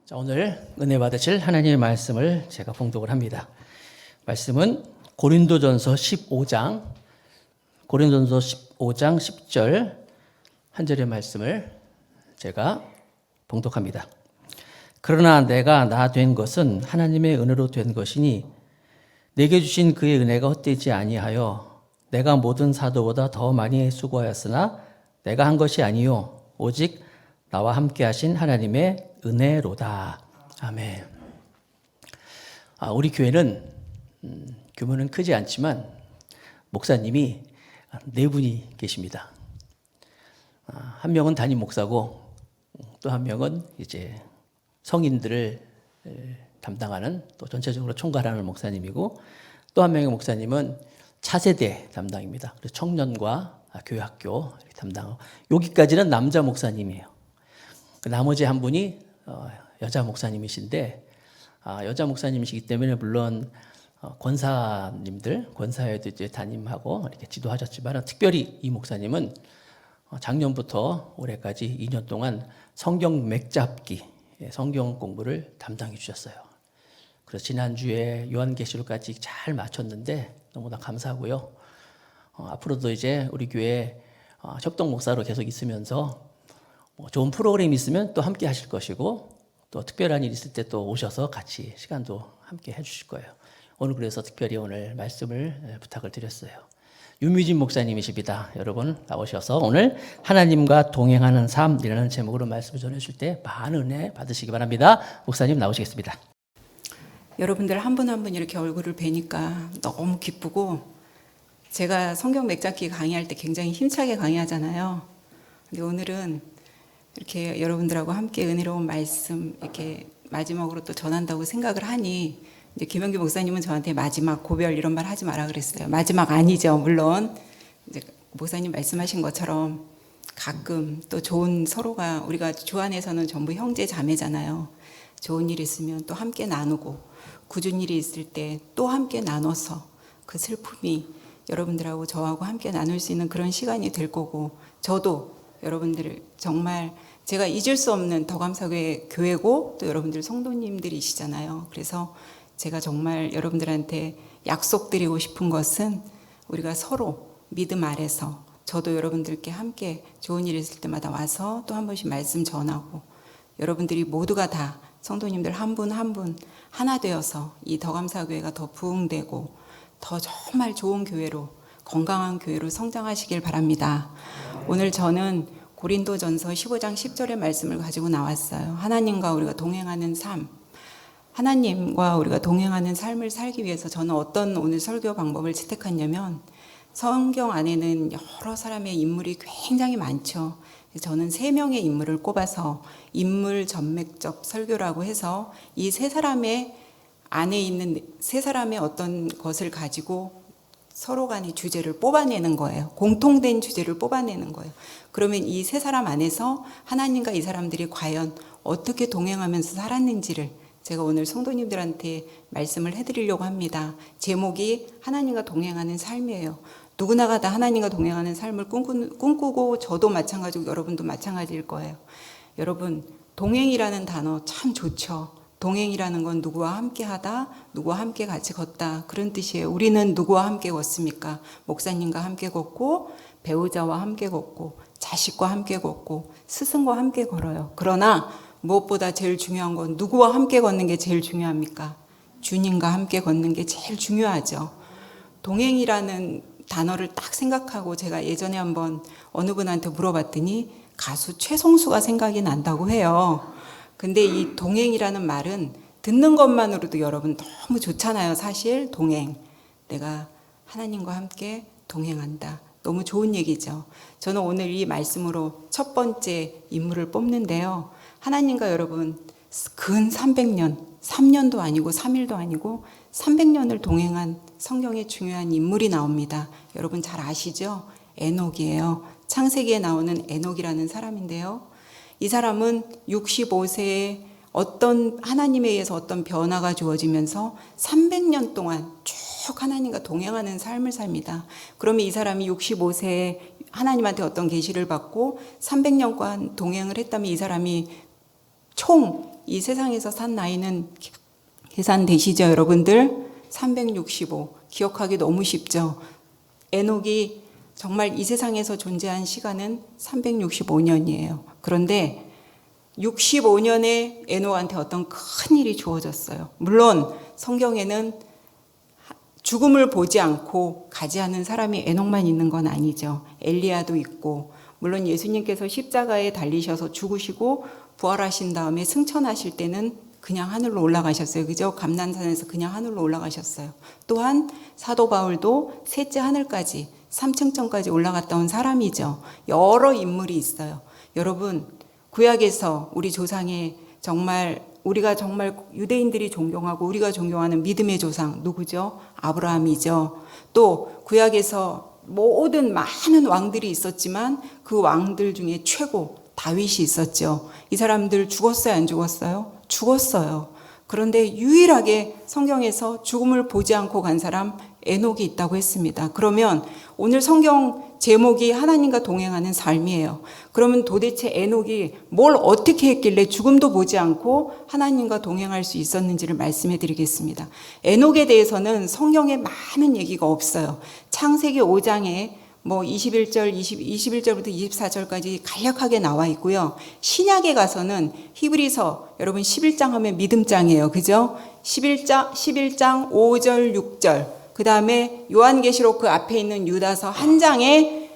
자, 오늘 은혜 받으실 하나님의 말씀을 제가 봉독을 합니다. 말씀은 고린도전서 15장 10절 한 절의 말씀을 제가 봉독합니다. 그러나 내가 나 된 것은 하나님의 은혜로 된 것이니 내게 주신 그의 은혜가 헛되지 아니하여 내가 모든 사도보다 더 많이 수고하였으나 내가 한 것이 아니요 오직 나와 함께 하신 하나님의 은혜로다. 아멘. 우리 교회는 규모는 크지 않지만 목사님이 네 분이 계십니다. 한 명은 담임 목사고 또 한 명은 이제 성인들을 담당하는 또 전체적으로 총괄하는 목사님이고 또 한 명의 목사님은 차세대 담당입니다. 그래서 청년과 교회학교 담당하고 여기까지는 남자 목사님이에요. 나머지 한 분이 여자 목사님이신데 여자 목사님이시기 때문에 물론 권사에도 이제 담임하고 이렇게 지도하셨지만 특별히 이 목사님은 작년부터 올해까지 2년 동안 성경 맥잡기, 성경 공부를 담당해 주셨어요. 그래서 지난주에 요한계시록까지 잘 마쳤는데 너무나 감사하고요. 앞으로도 이제 우리 교회 협동 목사로 계속 있으면서 좋은 프로그램이 있으면 또 함께 하실 것이고 또 특별한 일 있을 때 또 오셔서 같이 시간도 함께 해주실 거예요. 오늘 그래서 특별히 오늘 말씀을 부탁을 드렸어요. 유미진 목사님이십니다. 여러분 나오셔서 오늘 하나님과 동행하는 삶이라는 제목으로 말씀을 전해줄 때 많은 은혜 받으시기 바랍니다. 목사님 나오시겠습니다. 여러분들 한 분 한 분 이렇게 얼굴을 뵈니까 너무 기쁘고 제가 성경 맥잡기 강의할 때 굉장히 힘차게 강의하잖아요. 근데 오늘은 이렇게 여러분들하고 함께 은혜로운 말씀 이렇게 마지막으로 또 전한다고 생각을 하니 이제 김영규 목사님은 저한테 마지막 고별 이런 말 하지 마라 그랬어요. 마지막 아니죠. 물론 이제 목사님 말씀하신 것처럼 가끔 또 좋은 서로가 우리가 주 안에서는 전부 형제 자매잖아요. 좋은 일 있으면 또 함께 나누고 굳은 일이 있을 때 또 함께 나눠서 그 슬픔이 여러분들하고 저하고 함께 나눌 수 있는 그런 시간이 될 거고 저도 여러분들 정말 제가 잊을 수 없는 더감사교회 교회고 또 여러분들 성도님들이시잖아요. 그래서 제가 정말 여러분들한테 약속드리고 싶은 것은 우리가 서로 믿음 아래서 저도 여러분들께 함께 좋은 일 있을 때마다 와서 또 한 번씩 말씀 전하고 여러분들이 모두가 다 성도님들 한 분 한 분 하나 되어서 이 더감사교회가 더 부흥되고 더 정말 좋은 교회로 건강한 교회로 성장하시길 바랍니다. 오늘 저는 고린도전서 15장 10절의 말씀을 가지고 나왔어요. 하나님과 우리가 동행하는 삶. 하나님과 우리가 동행하는 삶을 살기 위해서 저는 어떤 오늘 설교 방법을 채택했냐면 성경 안에는 여러 사람의 인물이 굉장히 많죠. 저는 3명의 인물을 꼽아서 인물 전맥적 설교라고 해서 이 3사람의 안에 있는 3사람의 어떤 것을 가지고 서로 간의 주제를 뽑아내는 거예요. 공통된 주제를 뽑아내는 거예요. 그러면 이 3사람 안에서 하나님과 이 사람들이 과연 어떻게 동행하면서 살았는지를 제가 오늘 성도님들한테 말씀을 해드리려고 합니다. 제목이 하나님과 동행하는 삶이에요. 누구나가 다 하나님과 동행하는 삶을 꿈꾸고 저도 마찬가지고 여러분도 마찬가지일 거예요. 여러분 동행이라는 단어 참 좋죠. 동행이라는 건 누구와 함께 하다, 누구와 함께 같이 걷다 그런 뜻이에요. 우리는 누구와 함께 걷습니까? 목사님과 함께 걷고 배우자와 함께 걷고 자식과 함께 걷고 스승과 함께 걸어요. 그러나 무엇보다 제일 중요한 건 누구와 함께 걷는 게 제일 중요합니까? 주님과 함께 걷는 게 제일 중요하죠. 동행이라는 단어를 딱 생각하고 제가 예전에 한번 어느 분한테 물어봤더니 가수 최성수가 생각이 난다고 해요. 근데 이 동행이라는 말은 듣는 것만으로도 여러분 너무 좋잖아요. 사실 동행. 내가 하나님과 함께 동행한다. 너무 좋은 얘기죠. 저는 오늘 이 말씀으로 첫 번째 인물을 뽑는데요. 하나님과 여러분 근 300년, 3년도 아니고 3일도 아니고 300년을 동행한 성경의 중요한 인물이 나옵니다. 여러분 잘 아시죠? 에녹이에요. 창세기에 나오는 에녹이라는 사람인데요. 이 사람은 65세에 어떤 하나님에 의해서 어떤 변화가 주어지면서 300년 동안 쭉 하나님과 동행하는 삶을 삽니다. 그러면 이 사람이 65세에 하나님한테 어떤 계시를 받고 300년간 동행을 했다면 이 사람이 총 이 세상에서 산 나이는 계산되시죠, 여러분들? 365. 기억하기 너무 쉽죠? 에녹이 정말 이 세상에서 존재한 시간은 365년이에요. 그런데 65년에 에녹한테 어떤 큰 일이 주어졌어요. 물론 성경에는 죽음을 보지 않고 가지 않은 사람이 에녹만 있는 건 아니죠. 엘리야도 있고, 물론 예수님께서 십자가에 달리셔서 죽으시고 부활하신 다음에 승천하실 때는 그냥 하늘로 올라가셨어요. 그죠? 감난산에서 그냥 하늘로 올라가셨어요. 또한 사도 바울도 셋째 하늘까지 3층천까지 올라갔다 온 사람이죠. 여러 인물이 있어요. 여러분, 구약에서 우리 조상의 우리가 정말 유대인들이 존경하고 우리가 존경하는 믿음의 조상 누구죠? 아브라함이죠. 또 구약에서 모든 많은 왕들이 있었지만 그 왕들 중에 최고 다윗이 있었죠. 이 사람들 죽었어요, 안 죽었어요? 죽었어요. 그런데 유일하게 성경에서 죽음을 보지 않고 간 사람 에녹이 있다고 했습니다. 그러면 오늘 성경 제목이 하나님과 동행하는 삶이에요. 그러면 도대체 에녹이 뭘 어떻게 했길래 죽음도 보지 않고 하나님과 동행할 수 있었는지를 말씀해 드리겠습니다. 에녹에 대해서는 성경에 많은 얘기가 없어요. 창세기 5장에 21절부터 24절까지 간략하게 나와 있고요. 신약에 가서는 히브리서, 여러분 11장 하면 믿음장이에요. 그죠? 11장 5절, 6절. 그 다음에 요한계시록 그 앞에 있는 유다서 한 장에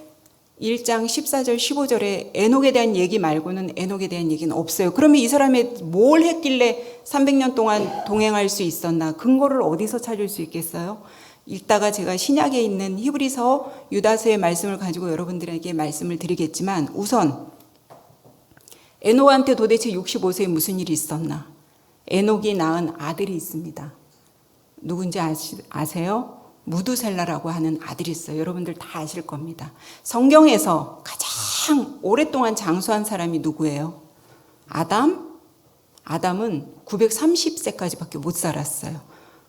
1장 14절, 15절에 에녹에 대한 얘기 말고는 에녹에 대한 얘기는 없어요. 그러면 이 사람이 뭘 했길래 300년 동안 동행할 수 있었나? 근거를 어디서 찾을 수 있겠어요? 읽다가 제가 신약에 있는 히브리서, 유다서의 말씀을 가지고 여러분들에게 말씀을 드리겠지만, 우선 에녹한테 도대체 65세에 무슨 일이 있었나? 에녹이 낳은 아들이 있습니다. 누군지 아세요? 무두셀라라고 하는 아들이 있어요. 여러분들 다 아실 겁니다. 성경에서 가장 오랫동안 장수한 사람이 누구예요? 아담은 930세까지밖에 못 살았어요.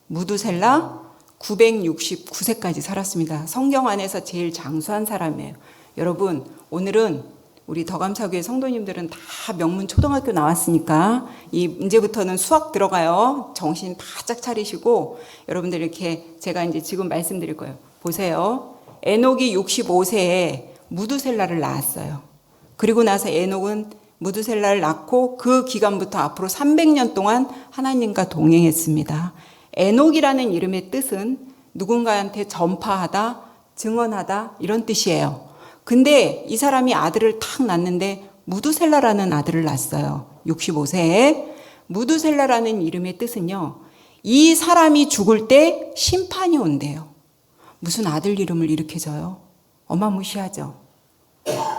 무두셀라 969세까지 살았습니다. 성경 안에서 제일 장수한 사람이에요. 여러분, 오늘은 우리 덕암사교회 성도님들은 다 명문 초등학교 나왔으니까 이제부터는 수학 들어가요. 정신 바짝 차리시고 여러분들 이렇게 제가 이제 지금 말씀드릴 거예요. 보세요. 에녹이 65세에 무두셀라를 낳았어요. 그리고 나서 에녹은 무두셀라를 낳고 그 기간부터 앞으로 300년 동안 하나님과 동행했습니다. 에녹이라는 이름의 뜻은 누군가한테 전파하다, 증언하다 이런 뜻이에요. 근데 이 사람이 아들을 탁 낳는데 무두셀라라는 아들을 낳았어요. 65세에. 무두셀라라는 이름의 뜻은요, 이 사람이 죽을 때 심판이 온대요. 무슨 아들 이름을 이렇게 져요? 어마무시하죠.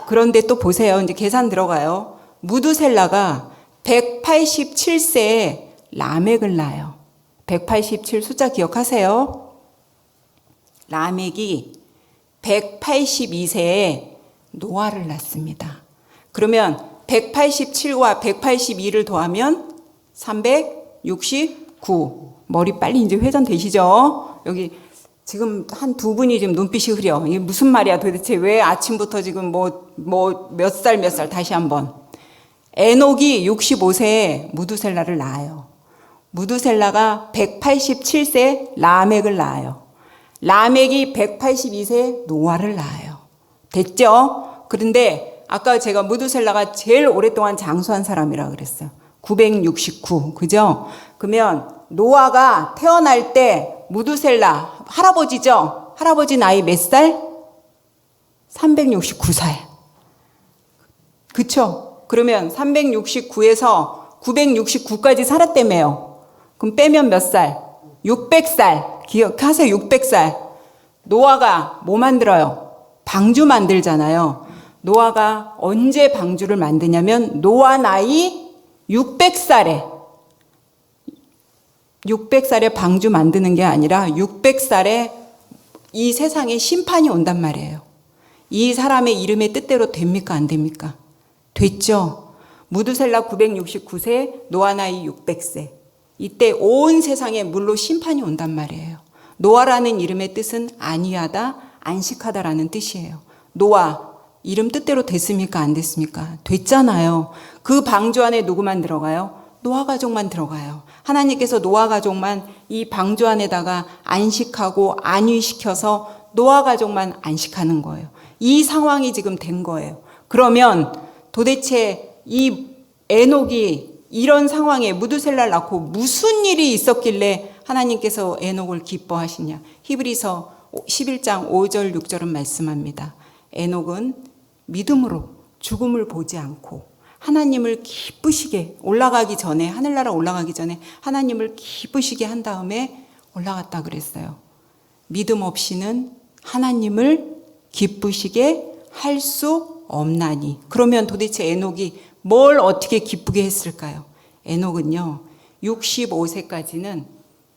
그런데 또 보세요. 이제 계산 들어가요. 무두셀라가 187세에 라멕을 낳아요. 187 숫자 기억하세요? 라멕이 182세에 노아를 낳습니다. 그러면 187과 182를 더하면 369. 머리 빨리 이제 회전되시죠? 여기 지금 한 두 분이 지금 눈빛이 흐려. 이게 무슨 말이야 도대체? 왜 아침부터 지금 몇 살 다시 한번. 에녹이 65세에 무두셀라를 낳아요. 무두셀라가 187세 라멕을 낳아요. 라멕이 182세 노아를 낳아요. 됐죠? 그런데 아까 제가 무두셀라가 제일 오랫동안 장수한 사람이라고 그랬어요. 969. 그죠? 그러면 노아가 태어날 때 무두셀라 할아버지죠? 할아버지 나이 몇 살? 369살. 그쵸? 그러면 369에서 969까지 살았다며요. 그럼 빼면 몇 살? 600살. 기억하세요. 600살. 노아가 뭐 만들어요? 방주 만들잖아요. 노아가 언제 방주를 만드냐면 노아 나이 600살에 방주 만드는 게 아니라 600살에 이 세상에 심판이 온단 말이에요. 이 사람의 이름의 뜻대로 됩니까? 안 됩니까? 됐죠. 무두셀라 969세, 노아 나이 600세. 이때 온 세상에 물로 심판이 온단 말이에요. 노아라는 이름의 뜻은 안위하다, 안식하다라는 뜻이에요. 노아, 이름 뜻대로 됐습니까? 안 됐습니까? 됐잖아요. 그 방주 안에 누구만 들어가요? 노아 가족만 들어가요. 하나님께서 노아 가족만 이 방주 안에다가 안식하고 안위시켜서 노아 가족만 안식하는 거예요. 이 상황이 지금 된 거예요. 그러면 도대체 이 에녹이 이런 상황에 무두셀라를 낳고 무슨 일이 있었길래 하나님께서 에녹을 기뻐하시냐. 히브리서 11장 5절 6절은 말씀합니다. 에녹은 믿음으로 죽음을 보지 않고 하나님을 기쁘시게 올라가기 전에, 하늘나라 올라가기 전에 하나님을 기쁘시게 한 다음에 올라갔다 그랬어요. 믿음 없이는 하나님을 기쁘시게 할 수 없나니. 그러면 도대체 에녹이 뭘 어떻게 기쁘게 했을까요? 에녹은요 65세까지는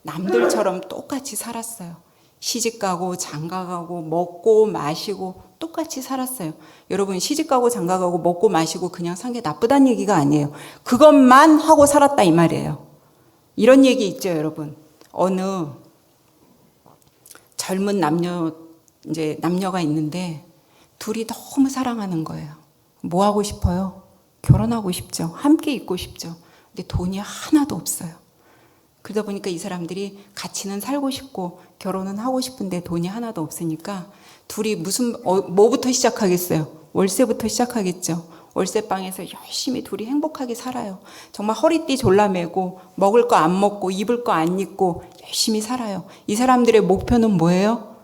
남들처럼 똑같이 살았어요. 시집가고 장가가고 먹고 마시고 똑같이 살았어요. 여러분, 시집가고 장가가고 먹고 마시고 그냥 산 게 나쁘다는 얘기가 아니에요. 그것만 하고 살았다 이 말이에요. 이런 얘기 있죠, 여러분. 어느 젊은 남녀가 있는데 둘이 너무 사랑하는 거예요. 뭐 하고 싶어요? 결혼하고 싶죠. 함께 있고 싶죠. 근데 돈이 하나도 없어요. 그러다 보니까 이 사람들이 같이는 살고 싶고 결혼은 하고 싶은데 돈이 하나도 없으니까 둘이 뭐부터 시작하겠어요? 월세부터 시작하겠죠. 월세방에서 열심히 둘이 행복하게 살아요. 정말 허리띠 졸라매고 먹을 거 안 먹고 입을 거 안 입고 열심히 살아요. 이 사람들의 목표는 뭐예요?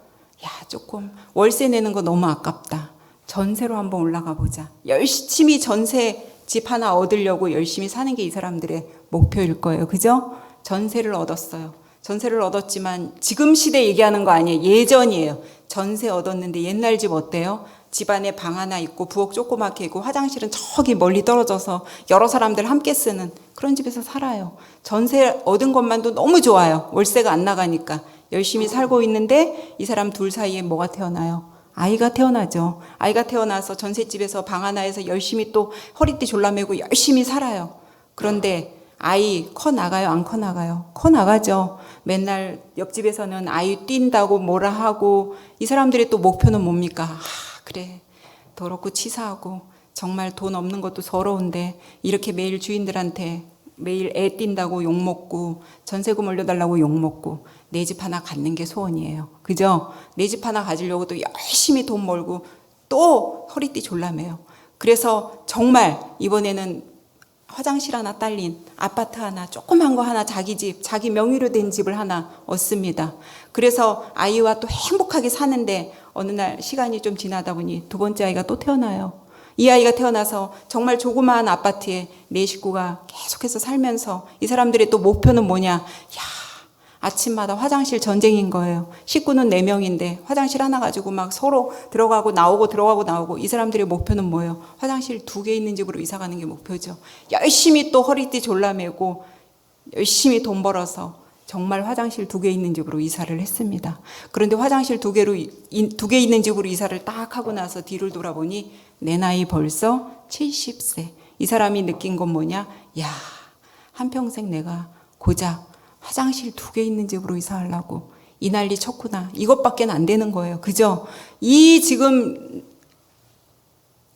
야, 조금 월세 내는 거 너무 아깝다. 전세로 한번 올라가 보자. 열심히 전세 집 하나 얻으려고 열심히 사는 게 이 사람들의 목표일 거예요. 그죠? 전세를 얻었어요. 전세를 얻었지만 지금 시대 얘기하는 거 아니에요. 예전이에요. 전세 얻었는데 옛날 집 어때요? 집 안에 방 하나 있고 부엌 조그맣게 있고 화장실은 저기 멀리 떨어져서 여러 사람들 함께 쓰는 그런 집에서 살아요. 전세 얻은 것만도 너무 좋아요. 월세가 안 나가니까 열심히 살고 있는데 이 사람 둘 사이에 뭐가 태어나요? 아이가 태어나죠. 아이가 태어나서 전셋집에서 방 하나에서 열심히 또 허리띠 졸라매고 열심히 살아요. 그런데 아이 커 나가요? 안 커 나가요? 커 나가죠. 맨날 옆집에서는 아이 뛴다고 뭐라 하고 이 사람들의 또 목표는 뭡니까? 그래 더럽고 치사하고 정말 돈 없는 것도 서러운데 이렇게 매일 주인들한테 매일 애 뛴다고 욕먹고 전세금 올려달라고 욕먹고 내 집 하나 갖는 게 소원이에요. 그죠? 내 집 하나 가지려고 또 열심히 돈 벌고 또 허리띠 졸라매요. 그래서 정말 이번에는 화장실 하나 딸린 아파트 하나 조그만 거 하나 자기 집 자기 명의로 된 집을 하나 얻습니다. 그래서 아이와 또 행복하게 사는데 어느 날 시간이 좀 지나다 보니 두 번째 아이가 또 태어나요. 이 아이가 태어나서 정말 조그마한 아파트에 네 식구가 계속해서 살면서 이 사람들의 또 목표는 뭐냐? 야, 아침마다 화장실 전쟁인 거예요. 식구는 4명인데 화장실 하나 가지고 막 서로 들어가고 나오고 들어가고 나오고 이 사람들의 목표는 뭐예요? 화장실 2개 있는 집으로 이사 가는 게 목표죠. 열심히 또 허리띠 졸라매고 열심히 돈 벌어서 정말 화장실 2개 있는 집으로 이사를 했습니다. 그런데 화장실 2개 있는 집으로 이사를 딱 하고 나서 뒤를 돌아보니 내 나이 벌써 70세. 이 사람이 느낀 건 뭐냐? 야, 한평생 내가 고작 화장실 2개 있는 집으로 이사하려고 이 난리 쳤구나. 이것밖에 안 되는 거예요. 그죠? 이 지금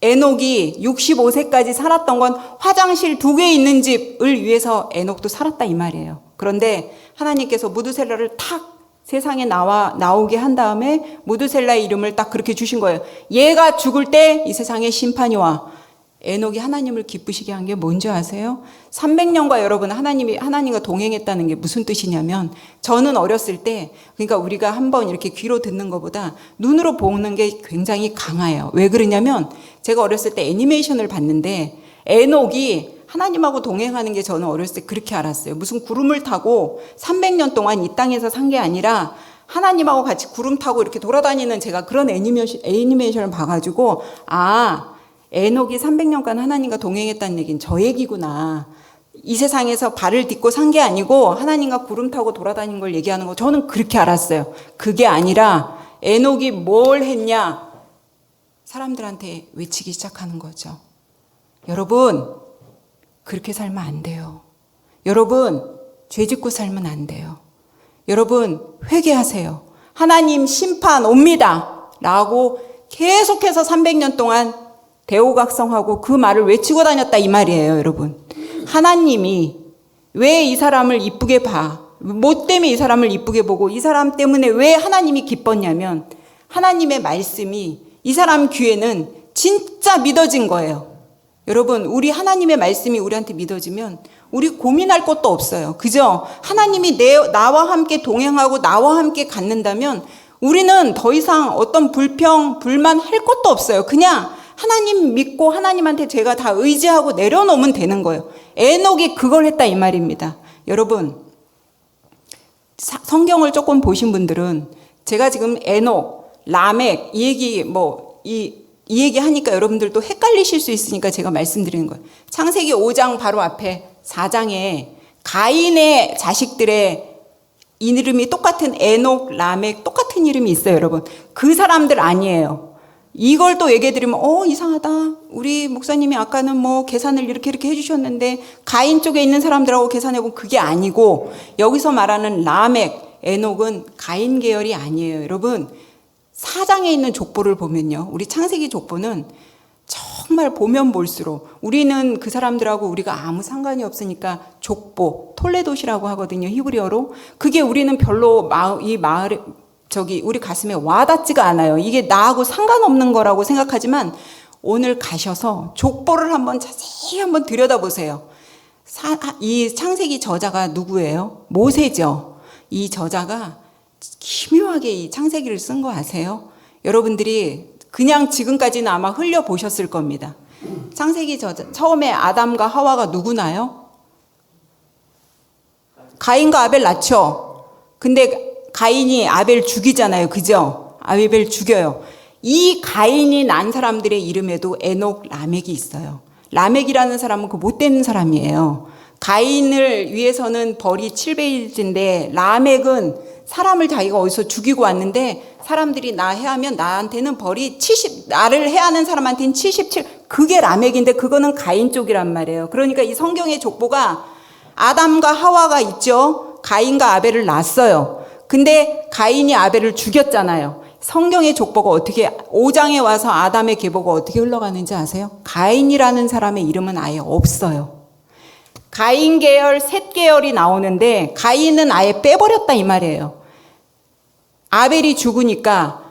에녹이 65세까지 살았던 건 화장실 2개 있는 집을 위해서 에녹도 살았다 이 말이에요. 그런데 하나님께서 무두셀라를 탁 세상에 나오게 한 다음에 무두셀라의 이름을 딱 그렇게 주신 거예요. 얘가 죽을 때 이 세상에 심판이 와. 에녹이 하나님을 기쁘시게 한 게 뭔지 아세요? 300년과 여러분 하나님과 동행했다는 게 무슨 뜻이냐면 저는 어렸을 때 그러니까 우리가 한번 이렇게 귀로 듣는 것보다 눈으로 보는 게 굉장히 강해요. 왜 그러냐면 제가 어렸을 때 애니메이션을 봤는데 에녹이 하나님하고 동행하는 게 저는 어렸을 때 그렇게 알았어요. 무슨 구름을 타고 300년 동안 이 땅에서 산 게 아니라 하나님하고 같이 구름 타고 이렇게 돌아다니는 제가 그런 애니메이션을 봐가지고 에녹이 300년간 하나님과 동행했다는 얘기는 저 얘기구나. 이 세상에서 발을 딛고 산 게 아니고 하나님과 구름 타고 돌아다니는 걸 얘기하는 거 저는 그렇게 알았어요. 그게 아니라 에녹이 뭘 했냐? 사람들한테 외치기 시작하는 거죠. 여러분, 그렇게 살면 안 돼요. 여러분, 죄 짓고 살면 안 돼요. 여러분, 회개하세요. 하나님 심판 옵니다. 라고 계속해서 300년 동안 대오각성하고 그 말을 외치고 다녔다 이 말이에요, 여러분. 하나님이 왜 이 사람을 이쁘게 봐? 뭐 때문에 이 사람을 이쁘게 보고 이 사람 때문에 왜 하나님이 기뻤냐면 하나님의 말씀이 이 사람 귀에는 진짜 믿어진 거예요. 여러분, 우리 하나님의 말씀이 우리한테 믿어지면 우리 고민할 것도 없어요. 그죠? 하나님이 나와 함께 동행하고 나와 함께 갖는다면 우리는 더 이상 어떤 불평, 불만 할 것도 없어요. 그냥 하나님 믿고 하나님한테 제가 다 의지하고 내려놓으면 되는 거예요. 에녹이 그걸 했다 이 말입니다. 여러분, 성경을 조금 보신 분들은 제가 지금 에녹, 라멕 이 얘기 이 얘기 하니까 여러분들도 헷갈리실 수 있으니까 제가 말씀드리는 거예요. 창세기 5장 바로 앞에 4장에 가인의 자식들의 이름이 똑같은 에녹, 라멕 똑같은 이름이 있어요, 여러분. 그 사람들 아니에요. 이걸 또 얘기해 드리면 이상하다. 우리 목사님이 아까는 뭐 계산을 이렇게 해주셨는데 가인 쪽에 있는 사람들하고 계산해 보면 그게 아니고 여기서 말하는 라멕, 에녹은 가인 계열이 아니에요. 여러분, 4장에 있는 족보를 보면요. 우리 창세기 족보는 정말 보면 볼수록 우리는 그 사람들하고 우리가 아무 상관이 없으니까 족보, 톨레도시라고 하거든요. 히브리어로. 그게 우리는 별로 이 마을에 우리 가슴에 와닿지가 않아요. 이게 나하고 상관없는 거라고 생각하지만 오늘 가셔서 족보를 한번 자세히 한번 들여다보세요. 이 창세기 저자가 누구예요? 모세죠. 이 저자가 기묘하게 이 창세기를 쓴 거 아세요? 여러분들이 그냥 지금까지는 아마 흘려보셨을 겁니다. 창세기 저자, 처음에 아담과 하와가 누구나요? 가인과 아벨 낳죠. 근데 가인이 아벨 죽이잖아요. 그죠? 아벨 죽여요. 이 가인이 난 사람들의 이름에도 에녹, 라멕이 있어요. 라멕이라는 사람은 그 못된 사람이에요. 가인을 위해서는 벌이 700일인데 라멕은 사람을 자기가 어디서 죽이고 왔는데 사람들이 나 해하면 나한테는 벌이 70, 나를 해하는 사람한테는 77, 그게 라멕인데 그거는 가인 쪽이란 말이에요. 그러니까 이 성경의 족보가 아담과 하와가 있죠. 가인과 아벨을 낳았어요. 근데 가인이 아벨을 죽였잖아요. 성경의 족보가 어떻게 5장에 와서 아담의 계보가 어떻게 흘러가는지 아세요? 가인이라는 사람의 이름은 아예 없어요. 가인 계열, 셋 계열이 나오는데 가인은 아예 빼버렸다 이 말이에요. 아벨이 죽으니까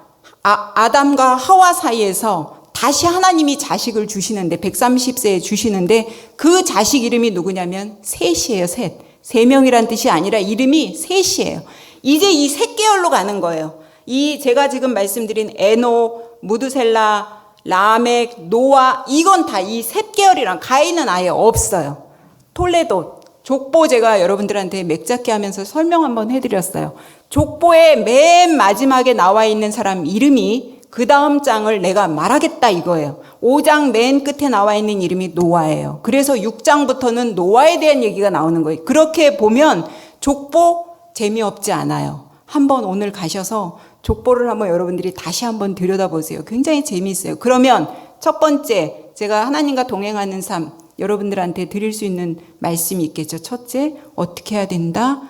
아담과 하와 사이에서 다시 하나님이 자식을 주시는데 130세에 주시는데 그 자식 이름이 누구냐면 셋이에요. 셋. 3명이란 뜻이 아니라 이름이 셋이에요. 이제 이 셋 계열로 가는 거예요. 이 제가 지금 말씀드린 에녹, 무드셀라, 라멕, 노아 이건 다 이 셋 계열이랑 가인은 아예 없어요. 톨레도 족보 제가 여러분들한테 맥잡기 하면서 설명 한번 해드렸어요. 족보의 맨 마지막에 나와 있는 사람 이름이 그 다음 장을 내가 말하겠다 이거예요. 5장 맨 끝에 나와 있는 이름이 노아예요. 그래서 6장부터는 노아에 대한 얘기가 나오는 거예요. 그렇게 보면 족보 재미없지 않아요. 한번 오늘 가셔서 족보를 한번 여러분들이 다시 한번 들여다보세요. 굉장히 재미있어요. 그러면 첫 번째 제가 하나님과 동행하는 삶 여러분들한테 드릴 수 있는 말씀이 있겠죠. 첫째, 어떻게 해야 된다?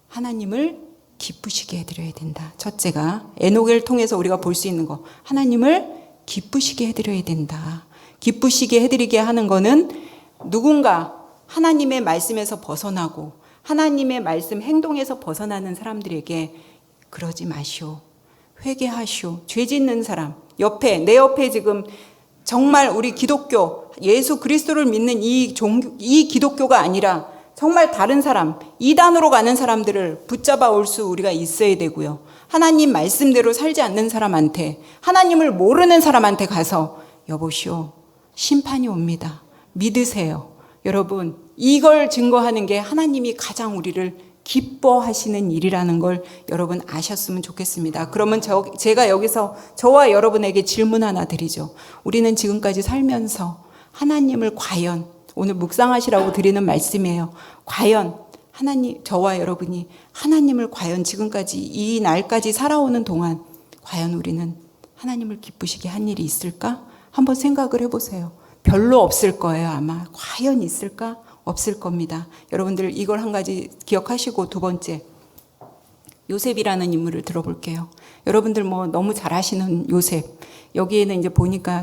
하나님을 기쁘시게 해드려야 된다. 첫째가 에녹을 통해서 우리가 볼 수 있는 거. 하나님을 기쁘시게 해드려야 된다. 기쁘시게 해드리게 하는 거는 누군가 하나님의 말씀에서 벗어나고 하나님의 말씀 행동에서 벗어나는 사람들에게 그러지 마시오. 회개하시오. 죄 짓는 사람. 내 옆에 지금 정말 우리 기독교, 예수 그리스도를 믿는 이 기독교가 아니라 정말 다른 사람, 이단으로 가는 사람들을 붙잡아 올 수 우리가 있어야 되고요. 하나님 말씀대로 살지 않는 사람한테, 하나님을 모르는 사람한테 가서 여보시오, 심판이 옵니다. 믿으세요. 여러분, 이걸 증거하는 게 하나님이 가장 우리를 기뻐하시는 일이라는 걸 여러분 아셨으면 좋겠습니다. 그러면 제가 여기서 저와 여러분에게 질문 하나 드리죠. 우리는 지금까지 살면서 하나님을 과연, 오늘 묵상하시라고 드리는 말씀이에요. 과연 저와 여러분이 하나님을 과연 지금까지 이 날까지 살아오는 동안 과연 우리는 하나님을 기쁘시게 한 일이 있을까? 한번 생각을 해보세요. 별로 없을 거예요, 아마. 과연 있을까? 없을 겁니다. 여러분들 이걸 한 가지 기억하시고 두 번째, 요셉이라는 인물을 들어볼게요. 여러분들 너무 잘 아시는 요셉. 여기에는 이제 보니까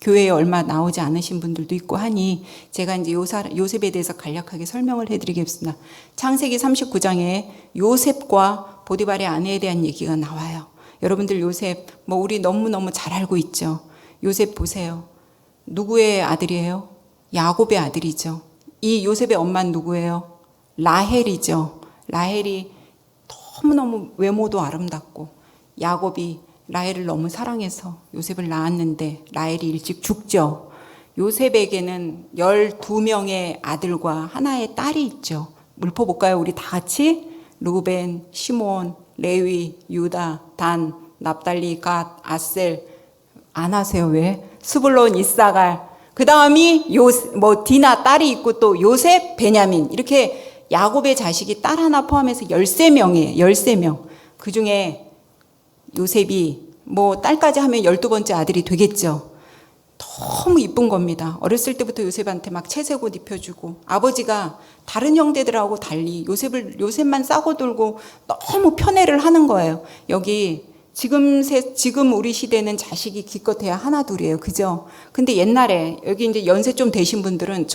교회에 얼마 나오지 않으신 분들도 있고 하니 제가 이제 요셉에 대해서 간략하게 설명을 해드리겠습니다. 창세기 39장에 요셉과 보디발의 아내에 대한 얘기가 나와요. 여러분들 요셉 우리 너무너무 잘 알고 있죠. 요셉 보세요. 누구의 아들이에요? 야곱의 아들이죠. 이 요셉의 엄마는 누구예요? 라헬이죠. 라헬이 너무너무 외모도 아름답고 야곱이 라헬을 너무 사랑해서 요셉을 낳았는데 라헬이 일찍 죽죠. 요셉에게는 12명의 아들과 하나의 딸이 있죠. 물포 볼까요? 우리 다 같이? 루벤, 시몬, 레위, 유다, 단, 납달리, 갓, 아셀. 안 하세요 왜? 스불론, 이사갈. 그 다음이 디나 딸이 있고 또 요셉, 베냐민. 이렇게 야곱의 자식이 딸 하나 포함해서 13명이에요. 13명. 그 중에 요셉이 딸까지 하면 12번째 아들이 되겠죠. 너무 이쁜 겁니다. 어렸을 때부터 요셉한테 막 채색 옷 입혀주고 아버지가 다른 형제들하고 달리 요셉만 싸고 돌고 너무 편애를 하는 거예요. 여기 지금 우리 시대는 자식이 기껏해야 하나 둘이에요. 그죠? 근데 옛날에 여기 이제 연세 좀 되신 분들은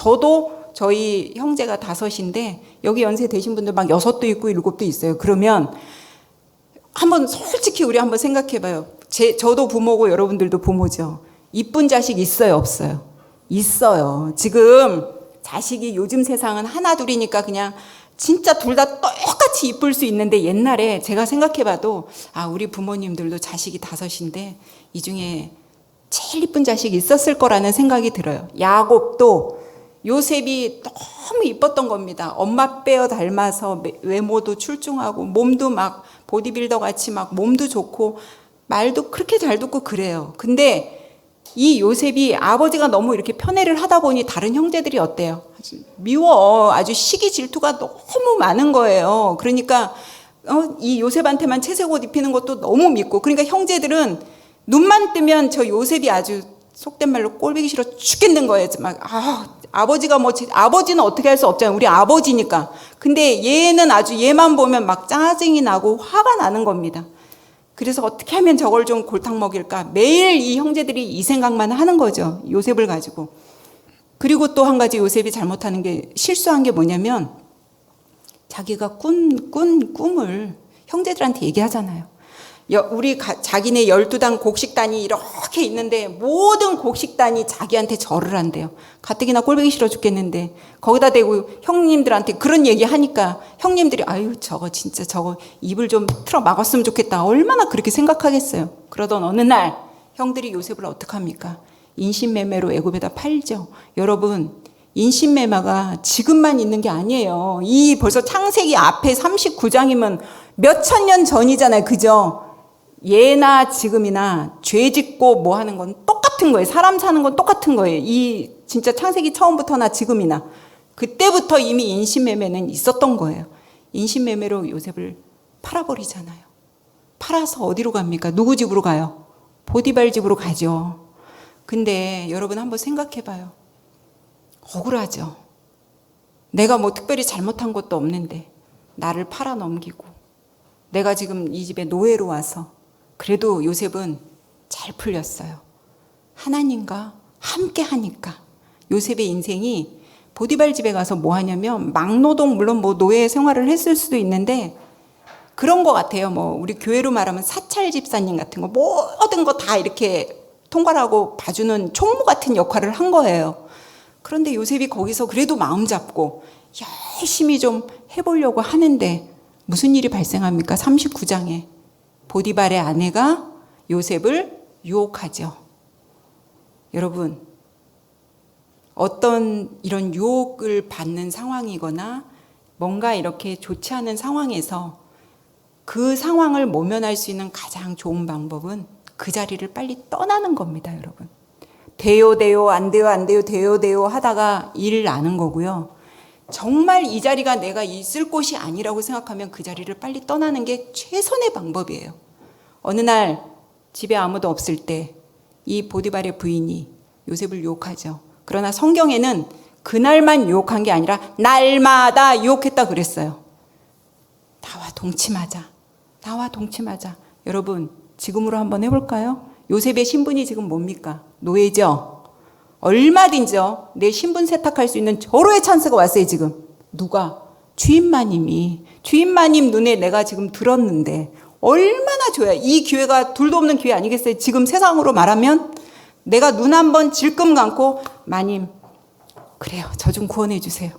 저희 형제가 5인데 여기 연세 되신 분들 막 6도 있고 7도 있어요. 그러면 한번 솔직히 우리 한번 생각해봐요. 저도 부모고 여러분들도 부모죠. 이쁜 자식 있어요, 없어요? 있어요. 지금 자식이 요즘 세상은 하나 둘이니까 그냥 진짜 둘 다 똑같이 이쁠 수 있는데 옛날에 제가 생각해봐도 우리 부모님들도 자식이 5인데 이 중에 제일 이쁜 자식이 있었을 거라는 생각이 들어요. 야곱도 요셉이 너무 이뻤던 겁니다. 엄마 빼어 닮아서 외모도 출중하고 몸도 막 보디빌더 같이 막 몸도 좋고 말도 그렇게 잘 듣고 그래요. 근데 이 요셉이 아버지가 너무 이렇게 편애를 하다 보니 다른 형제들이 어때요? 미워. 아주 시기 질투가 너무 많은 거예요. 그러니까 이 요셉한테만 채색 옷 입히는 것도 너무 밉고 그러니까 형제들은 눈만 뜨면 저 요셉이 아주 속된 말로 꼴보기 싫어 죽겠는 거예요. 막 아버지가 아버지는 어떻게 할 수 없잖아요. 우리 아버지니까. 근데 얘는 아주 얘만 보면 막 짜증이 나고 화가 나는 겁니다. 그래서 어떻게 하면 저걸 좀 골탕 먹일까? 매일 이 형제들이 이 생각만 하는 거죠. 요셉을 가지고. 그리고 또 한 가지 요셉이 실수한 게 뭐냐면 자기가 꾼 꿈을 형제들한테 얘기하잖아요. 자기네 12당 곡식단이 이렇게 있는데 모든 곡식단이 자기한테 절을 한대요. 가뜩이나 꼴보기 싫어 죽겠는데 거기다 대고 형님들한테 그런 얘기 하니까 형님들이 저거 입을 좀 틀어 막았으면 좋겠다. 얼마나 그렇게 생각하겠어요. 그러던 어느 날 형들이 요셉을 어떻게 합니까? 인신매매로 애굽에다 팔죠. 여러분 인신매매가 지금만 있는 게 아니에요. 이 벌써 창세기 앞에 39장이면 몇천 년 전이잖아요. 그죠? 예나 지금이나 죄 짓고 뭐 하는 건 똑같은 거예요. 사람 사는 건 똑같은 거예요. 이 진짜 창세기 처음부터나 지금이나 그때부터 이미 인신매매는 있었던 거예요. 인신매매로 요셉을 팔아버리잖아요. 팔아서 어디로 갑니까? 누구 집으로 가요? 보디발 집으로 가죠. 근데 여러분 한번 생각해봐요. 억울하죠. 내가 특별히 잘못한 것도 없는데 나를 팔아 넘기고 내가 지금 이 집에 노예로 와서 그래도 요셉은 잘 풀렸어요. 하나님과 함께 하니까 요셉의 인생이 보디발 집에 가서 뭐 하냐면 막노동 물론 노예 생활을 했을 수도 있는데 그런 것 같아요. 우리 교회로 말하면 사찰 집사님 같은 거 모든 거 다 이렇게 통과하고 봐주는 총무 같은 역할을 한 거예요. 그런데 요셉이 거기서 그래도 마음 잡고 열심히 좀 해보려고 하는데 무슨 일이 발생합니까? 39장에 보디발의 아내가 요셉을 유혹하죠. 여러분 어떤 이런 유혹을 받는 상황이거나 뭔가 이렇게 좋지 않은 상황에서 그 상황을 모면할 수 있는 가장 좋은 방법은 그 자리를 빨리 떠나는 겁니다. 여러분 돼요 안 돼요 하다가 일 나는 거고요. 정말 이 자리가 내가 있을 곳이 아니라고 생각하면 그 자리를 빨리 떠나는 게 최선의 방법이에요. 어느 날 집에 아무도 없을 때 이 보디발의 부인이 요셉을 유혹하죠. 그러나 성경에는 그날만 유혹한 게 아니라 날마다 유혹했다 그랬어요. 나와 동침하자. 여러분 지금으로 한번 해볼까요? 요셉의 신분이 지금 뭡니까? 노예죠. 얼마든지요. 내 신분 세탁할 수 있는 절호의 찬스가 왔어요, 지금. 누가? 주인마님 눈에 내가 지금 들었는데 얼마나 좋아요. 이 기회가 둘도 없는 기회 아니겠어요? 지금 세상으로 말하면 내가 눈 한번 질끔 감고 마님 그래요. 저 좀 구원해 주세요.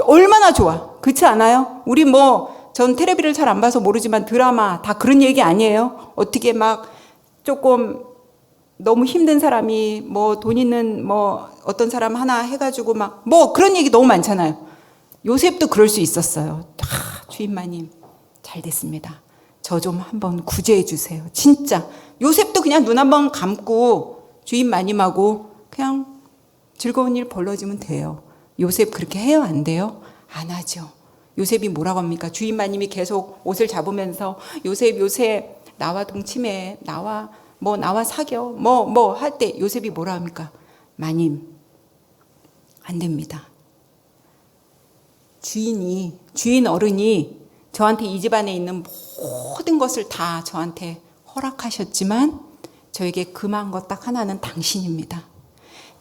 얼마나 좋아. 그렇지 않아요? 우리 전 텔레비를 잘 안 봐서 모르지만 드라마 다 그런 얘기 아니에요? 어떻게 막 조금 너무 힘든 사람이 돈 있는 어떤 사람 하나 해가지고 그런 얘기 너무 많잖아요. 요셉도 그럴 수 있었어요. 주인마님 잘 됐습니다. 저 좀 한번 구제해 주세요. 진짜 요셉도 그냥 눈 한번 감고 주인마님하고 그냥 즐거운 일 벌어지면 돼요. 요셉 그렇게 해요? 안 돼요? 안 하죠. 요셉이 뭐라고 합니까? 주인마님이 계속 옷을 잡으면서 요셉 나와 동침해. 나와 사겨. 할 때 요셉이 뭐라 합니까? 마님 안 됩니다. 주인 어른이 저한테 이 집안에 있는 모든 것을 다 저한테 허락하셨지만 저에게 금한 것 딱 하나는 당신입니다.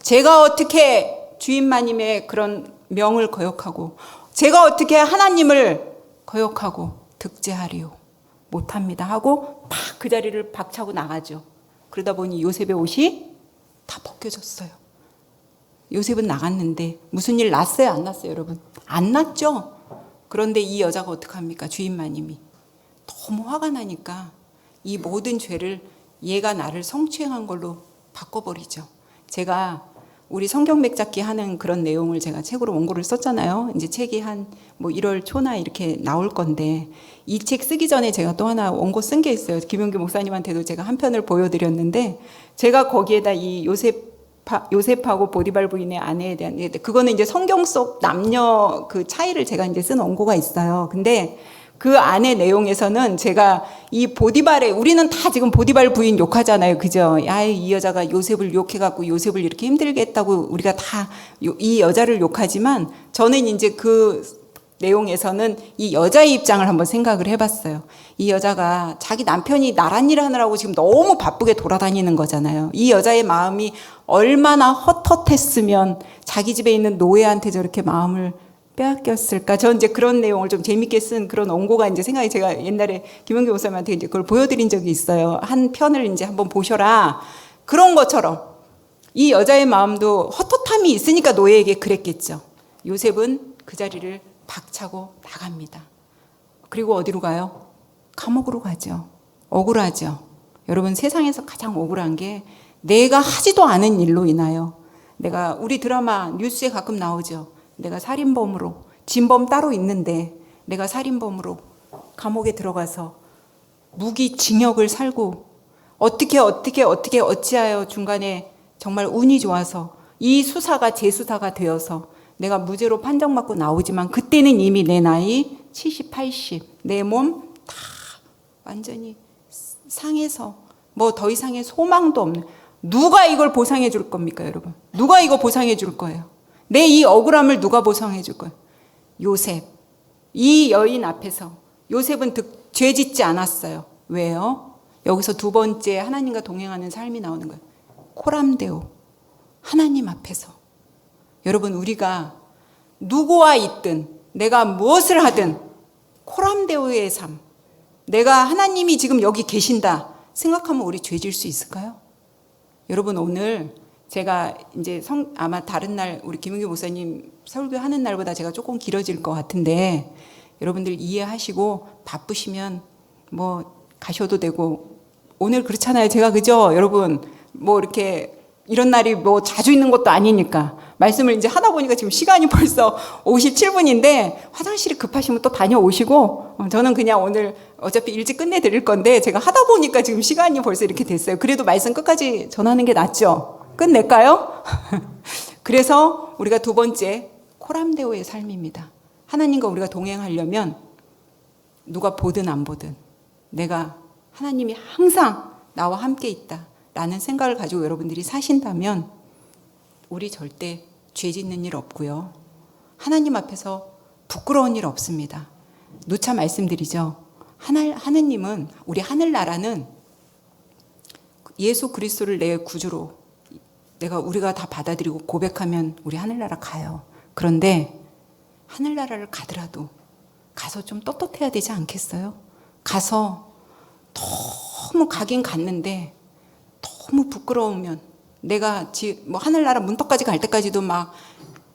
제가 어떻게 주인마님의 그런 명을 거역하고 제가 어떻게 하나님을 거역하고 득제하리요? 못합니다 하고 딱 그 자리를 박차고 나가죠. 그러다 보니 요셉의 옷이 다 벗겨졌어요. 요셉은 나갔는데 무슨 일 났어요? 안 났어요? 여러분? 안 났죠? 그런데 이 여자가 어떡합니까? 주인마님이 너무 화가 나니까 이 모든 죄를 얘가 나를 성추행한 걸로 바꿔버리죠. 제가 우리 성경 맥잡기 하는 그런 내용을 제가 책으로 원고를 썼잖아요. 이제 책이 한 1월 초나 이렇게 나올 건데 이 책 쓰기 전에 제가 또 하나 원고 쓴 게 있어요. 김용규 목사님한테도 제가 한 편을 보여드렸는데 제가 거기에다 이 요셉하고 보디발 부인의 아내에 대한 그거는 이제 성경 속 남녀 그 차이를 제가 이제 쓴 원고가 있어요. 근데 그 안의 내용에서는 제가 이 보디발에 우리는 다 지금 보디발 부인 욕하잖아요. 그죠? 이 여자가 요셉을 욕해갖고 요셉을 이렇게 힘들게 했다고 우리가 다 이 여자를 욕하지만 저는 이제 그 내용에서는 이 여자의 입장을 한번 생각을 해봤어요. 이 여자가 자기 남편이 나란 일을 하느라고 지금 너무 바쁘게 돌아다니는 거잖아요. 이 여자의 마음이 얼마나 헛헛했으면 자기 집에 있는 노예한테 저렇게 마음을 빼앗겼을까? 전 이제 그런 내용을 좀 재밌게 쓴 그런 원고가 이제 생각이 제가 옛날에 김은규 목사님한테 이제 그걸 보여드린 적이 있어요. 한 편을 이제 한번 보셔라. 그런 것처럼 이 여자의 마음도 헛헛함이 있으니까 노예에게 그랬겠죠. 요셉은 그 자리를 박차고 나갑니다. 그리고 어디로 가요? 감옥으로 가죠. 억울하죠. 여러분 세상에서 가장 억울한 게 내가 하지도 않은 일로 인하여 우리 드라마 뉴스에 가끔 나오죠. 내가 살인범으로 진범 따로 있는데 내가 살인범으로 감옥에 들어가서 무기징역을 살고 어떻게 어찌하여 중간에 정말 운이 좋아서 이 수사가 재수사가 되어서 내가 무죄로 판정받고 나오지만 그때는 이미 내 나이 70, 80 내 몸 다 완전히 상해서 더 이상의 소망도 없는 누가 이걸 보상해 줄 겁니까 여러분? 누가 이거 보상해 줄 거예요? 내 이 억울함을 누가 보상해 줄 거예요? 요셉. 이 여인 앞에서 요셉은 죄 짓지 않았어요. 왜요? 여기서 두 번째 하나님과 동행하는 삶이 나오는 거예요. 코람데오. 하나님 앞에서. 여러분 우리가 누구와 있든 내가 무엇을 하든 코람데오의 삶. 내가 하나님이 지금 여기 계신다 생각하면 우리 죄 질 수 있을까요? 여러분 오늘 제가 이제 아마 다른 날 우리 김은규 목사님 설교 하는 날보다 제가 조금 길어질 것 같은데 여러분들 이해하시고 바쁘시면 가셔도 되고 오늘 그렇잖아요. 제가 그죠? 여러분 이렇게 이런 날이 자주 있는 것도 아니니까 말씀을 이제 하다 보니까 지금 시간이 벌써 57분인데 화장실이 급하시면 또 다녀오시고 저는 그냥 오늘 어차피 일찍 끝내드릴 건데 제가 하다 보니까 지금 시간이 벌써 이렇게 됐어요. 그래도 말씀 끝까지 전하는 게 낫죠? 끝낼까요? 그래서 우리가 두 번째 코람데오의 삶입니다. 하나님과 우리가 동행하려면 누가 보든 안 보든 내가 하나님이 항상 나와 함께 있다 라는 생각을 가지고 여러분들이 사신다면 우리 절대 죄 짓는 일 없고요. 하나님 앞에서 부끄러운 일 없습니다. 누차 말씀드리죠. 하느님은 우리 하늘나라는 예수 그리스도를 내 구주로 우리가 다 받아들이고 고백하면 우리 하늘나라 가요. 그런데 하늘나라를 가더라도 가서 좀 떳떳해야 되지 않겠어요? 가서 너무 가긴 갔는데 너무 부끄러우면 내가 뭐 하늘나라 문턱까지 갈 때까지도 막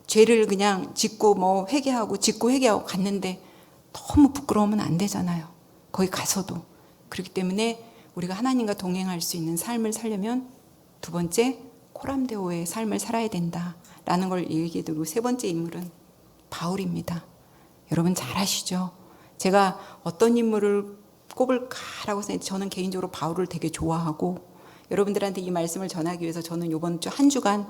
죄를 그냥 짓고 뭐 회개하고 짓고 회개하고 갔는데 너무 부끄러우면 안 되잖아요. 거기 가서도. 그렇기 때문에 우리가 하나님과 동행할 수 있는 삶을 살려면 두 번째 코람데오의 삶을 살아야 된다라는 걸 얘기해드리고 세 번째 인물은 바울입니다. 여러분 잘 아시죠? 제가 어떤 인물을 꼽을까라고 생각해 저는 개인적으로 바울을 되게 좋아하고 여러분들한테 이 말씀을 전하기 위해서 저는 이번 주 한 주간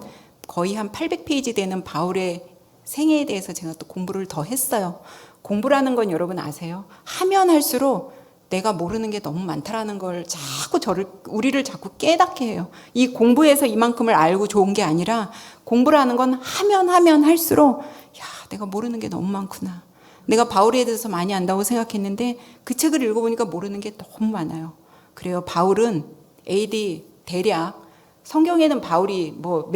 거의 한 800페이지 되는 바울의 생애에 대해서 제가 또 공부를 더 했어요. 공부라는 건 여러분 아세요? 하면 할수록 내가 모르는 게 너무 많다라는 걸 자꾸 우리를 자꾸 깨닫게 해요. 이 공부해서 이만큼을 알고 좋은 게 아니라 공부라는 건 하면 할수록 야, 내가 모르는 게 너무 많구나. 내가 바울에 대해서 많이 안다고 생각했는데 그 책을 읽어보니까 모르는 게 너무 많아요. 그래요. 바울은 AD 대략 성경에는 바울이 뭐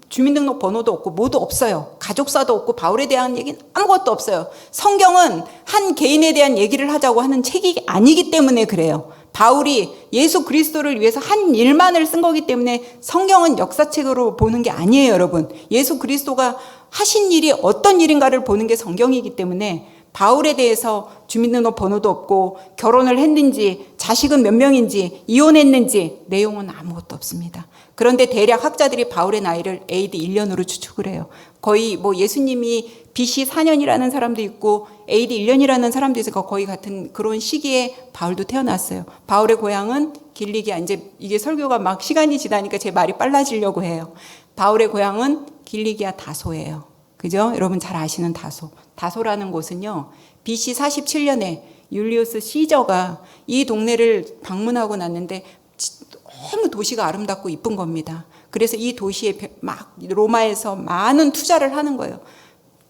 주민등록 번호도 없고 뭐도 없어요. 가족사도 없고 바울에 대한 얘기는 아무것도 없어요. 성경은 한 개인에 대한 얘기를 하자고 하는 책이 아니기 때문에 그래요. 바울이 예수 그리스도를 위해서 한 일만을 쓴 거기 때문에 성경은 역사책으로 보는 게 아니에요, 여러분. 예수 그리스도가 하신 일이 어떤 일인가를 보는 게 성경이기 때문에 바울에 대해서 주민등록 번호도 없고 결혼을 했는지 자식은 몇 명인지 이혼했는지 내용은 아무것도 없습니다. 그런데 대략 학자들이 바울의 나이를 AD 1년으로 추측을 해요. 거의 뭐 예수님이 BC 4년이라는 사람도 있고 AD 1년이라는 사람도 있어서 거의 같은 그런 시기에 바울도 태어났어요. 바울의 고향은 길리기아. 이제 이게 설교가 막 시간이 지나니까 제 말이 빨라지려고 해요. 바울의 고향은 길리기아 다소예요. 그죠? 여러분 잘 아시는 다소. 다소라는 곳은요. BC 47년에 율리우스 시저가 이 동네를 방문하고 났는데 너무 도시가 아름답고 이쁜 겁니다. 그래서 이 도시에 막 로마에서 많은 투자를 하는 거예요.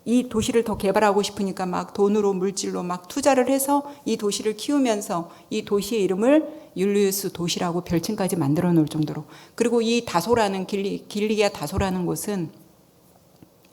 이 도시를 더 개발하고 싶으니까 막 돈으로 물질로 막 투자를 해서 이 도시를 키우면서 이 도시의 이름을 율리우스 도시라고 별칭까지 만들어 놓을 정도로. 그리고 이 다소라는 길리기아 다소라는 곳은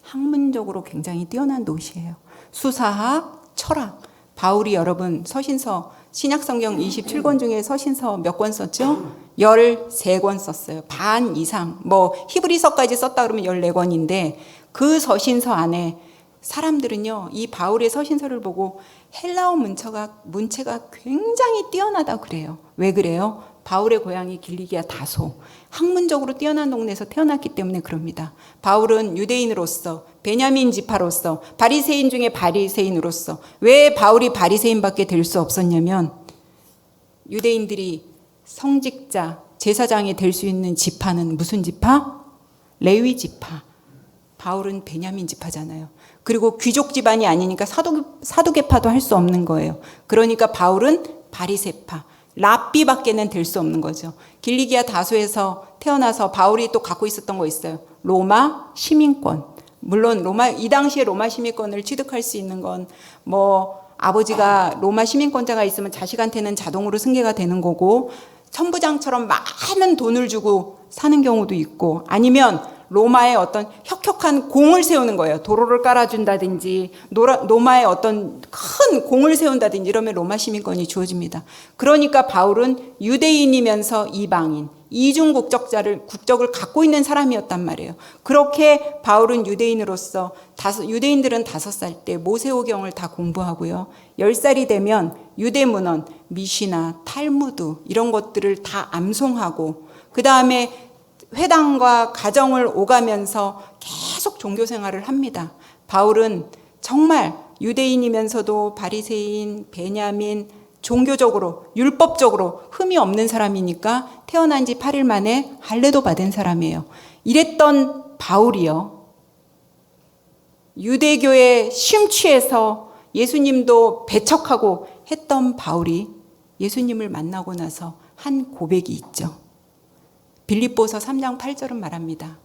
학문적으로 굉장히 뛰어난 도시예요. 수사학, 철학. 바울이 여러분 서신서 신약성경 27권 중에 서신서 몇 권 썼죠? 13권 썼어요. 반 이상. 뭐 히브리서까지 썼다 그러면 14권인데 그 서신서 안에 사람들은요. 이 바울의 서신서를 보고 헬라어 문체가 굉장히 뛰어나다 그래요. 왜 그래요? 바울의 고향이 길리기아 다소. 학문적으로 뛰어난 동네에서 태어났기 때문에 그럽니다. 바울은 유대인으로서 베냐민 지파로서 바리새인 중에 바리새인으로서 왜 바울이 바리새인밖에 될 수 없었냐면 유대인들이 성직자, 제사장이 될 수 있는 지파는 무슨 지파? 레위 지파. 바울은 베냐민 지파잖아요. 그리고 귀족 집안이 아니니까 사두개파도 할 수 없는 거예요. 그러니까 바울은 바리새파. 랍비밖에는 될 수 없는 거죠. 길리기아 다소에서 태어나서 바울이 또 갖고 있었던 거 있어요. 로마 시민권. 물론 이 당시에 로마 시민권을 취득할 수 있는 건 뭐 아버지가 로마 시민권자가 있으면 자식한테는 자동으로 승계가 되는 거고 천부장처럼 많은 돈을 주고 사는 경우도 있고 아니면 로마의 어떤 혁혁한 공을 세우는 거예요. 도로를 깔아준다든지 로마의 어떤 큰 공을 세운다든지 이러면 로마 시민권이 주어집니다. 그러니까 바울은 유대인이면서 이방인, 이중 국적을 갖고 있는 사람이었단 말이에요. 그렇게 바울은 유대인으로서 유대인들은 5살 때 모세오경을 다 공부하고요. 10살이 되면 유대문헌, 미시나, 탈무드 이런 것들을 다 암송하고 그 다음에 회당과 가정을 오가면서 계속 종교 생활을 합니다. 바울은 정말 유대인이면서도 바리새인, 베냐민, 종교적으로, 율법적으로 흠이 없는 사람이니까 태어난 지 8일 만에 할례도 받은 사람이에요. 이랬던 바울이요. 유대교에 심취해서 예수님도 배척하고 했던 바울이 예수님을 만나고 나서 한 고백이 있죠. 빌립보서 3장 8절은 말합니다.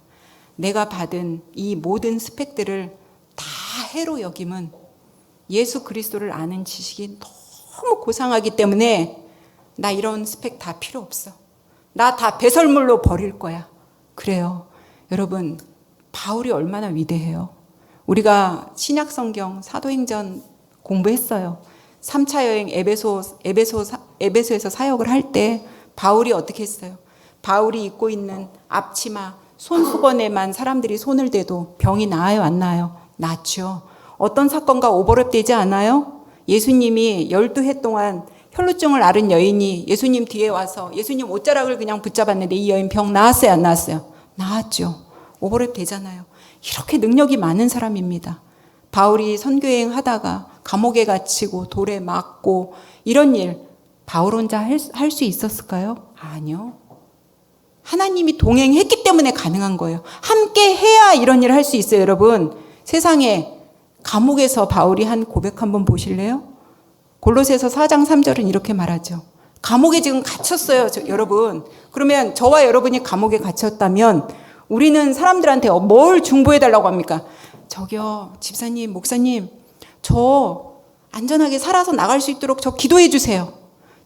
내가 받은 이 모든 스펙들을 다 해로 여김은 예수 그리스도를 아는 지식이 너무 고상하기 때문에 나 이런 스펙 다 필요 없어. 나 다 배설물로 버릴 거야. 그래요. 여러분, 바울이 얼마나 위대해요. 우리가 신약성경 사도행전 공부했어요. 3차 여행 에베소에서 사역을 할 때 바울이 어떻게 했어요? 바울이 입고 있는 앞치마 손수건에만 사람들이 손을 대도 병이 나아요, 안 나아요? 낫죠. 어떤 사건과 오버랩되지 않아요? 예수님이 12해 동안 혈루증을 앓은 여인이 예수님 뒤에 와서 예수님 옷자락을 그냥 붙잡았는데 이 여인 병 나았어요, 안 나았어요? 나았죠. 오버랩 되잖아요. 이렇게 능력이 많은 사람입니다. 바울이 선교여행 하다가 감옥에 갇히고 돌에 맞고 이런 일 바울 혼자 할 수 있었을까요? 아니요. 하나님이 동행했기 때문에 가능한 거예요. 함께 해야 이런 일을 할 수 있어요, 여러분. 세상에 감옥에서 바울이 한 고백 한번 보실래요? 골로새서 4장 3절은 이렇게 말하죠. 감옥에 지금 갇혔어요, 여러분. 그러면 저와 여러분이 감옥에 갇혔다면 우리는 사람들한테 뭘 중보해달라고 합니까? 저기요, 집사님, 목사님, 저 안전하게 살아서 나갈 수 있도록 저 기도해 주세요.